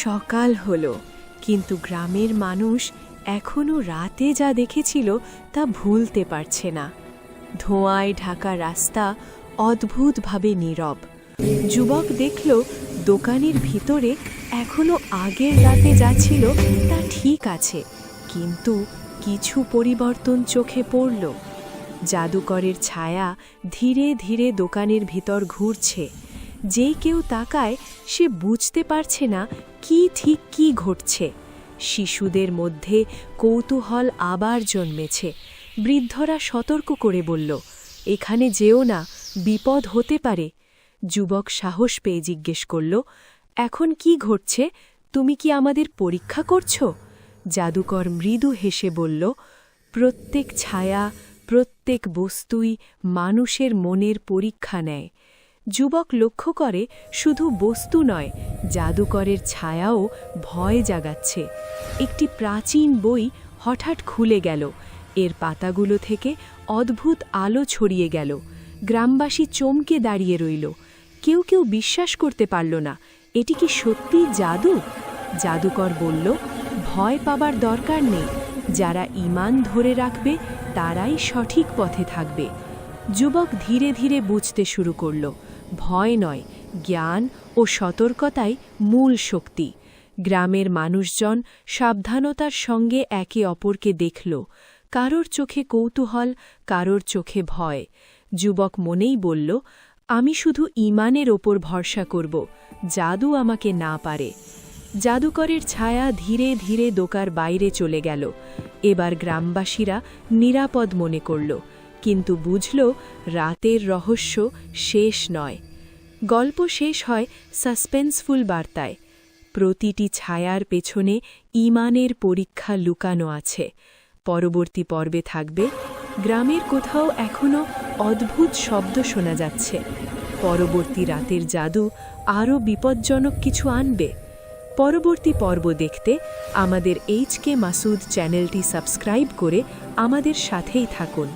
সকাল হলো, কিন্তু গ্রামের মানুষ এখনো রাতে যা দেখেছিল তা ভুলতে পারছে না। ধোঁয়ায় ঢাকা রাস্তা অদ্ভুতভাবে নীরব। যুবক দেখল দোকানের ভিতরে এখনো আগের রাতে যা ছিল তা ঠিক আছে, কিন্তু কিছু পরিবর্তন চোখে পড়ল। জাদুকরের ছায়া ধীরে ধীরে দোকানের ভিতর ঘুরছে। যে কেউ তাকায় সে বুঝতে পারছে না কি ঠিক কি ঘটছে। শিশুদের মধ্যে কৌতূহল আবার জন্মেছে। বৃদ্ধরা সতর্ক করে বলল, এখানে যেও না, বিপদ হতে পারে। যুবক সাহস পেয়ে জিজ্ঞেস করল, এখন কি ঘটছে? তুমি কি আমাদের পরীক্ষা করছো? জাদুকর মৃদু হেসে বলল, প্রত্যেক ছায়া, প্রত্যেক বস্তুই মানুষের মনের পরীক্ষা নেয়। যুবক লক্ষ্য করে শুধু বস্তু নয়, জাদুকরের ছায়াও ভয় জাগাচ্ছে। একটি প্রাচীন বই হঠাৎ খুলে গেল। এর পাতাগুলো থেকে অদ্ভুত আলো ছড়িয়ে গেল। গ্রামবাসী চমকে দাঁড়িয়ে রইল। কেউ কেউ বিশ্বাস করতে পারল না, এটি কি সত্যি জাদু? জাদুকর বলল, ভয় পাবার দরকার নেই। যারা ঈমান ধরে রাখবে তারাই সঠিক পথে থাকবে। যুবক ধীরে ধীরে বুঝতে শুরু করল, ভয় নয়, জ্ঞান ও সতর্কতাই মূল শক্তি। গ্রামের মানুষজন সাবধানতার সঙ্গে একে অপরকে দেখল। কারোর চোখে কৌতূহল, কারোর চোখে ভয়। যুবক মনেই বলল, আমি শুধু ঈমানের ওপর ভরসা করব, জাদু আমাকে না পারে। জাদুকরের ছায়া ধীরে ধীরে দোকার বাইরে চলে গেল। এবার গ্রামবাসীরা নিরাপদ মনে করল, কিন্তু বুঝল রাতের রহস্য শেষ নয়। গল্প শেষ হয় সাসপেন্সফুল বার্তায়। প্রতিটি ছায়ার পেছনে ঈমানের পরীক্ষা লুকানো আছে। পরবর্তী পর্বে থাকবে, গ্রামের কোথাও এখনও অদ্ভুত শব্দ শোনা যাচ্ছে। পরবর্তী রাতের জাদু আরও বিপজ্জনক কিছু আনবে। পরবর্তী পর্ব দেখতে আমাদের এইচকে মাসুদ চ্যানেলটি সাবস্ক্রাইব করে আমাদের সাথেই থাকুন।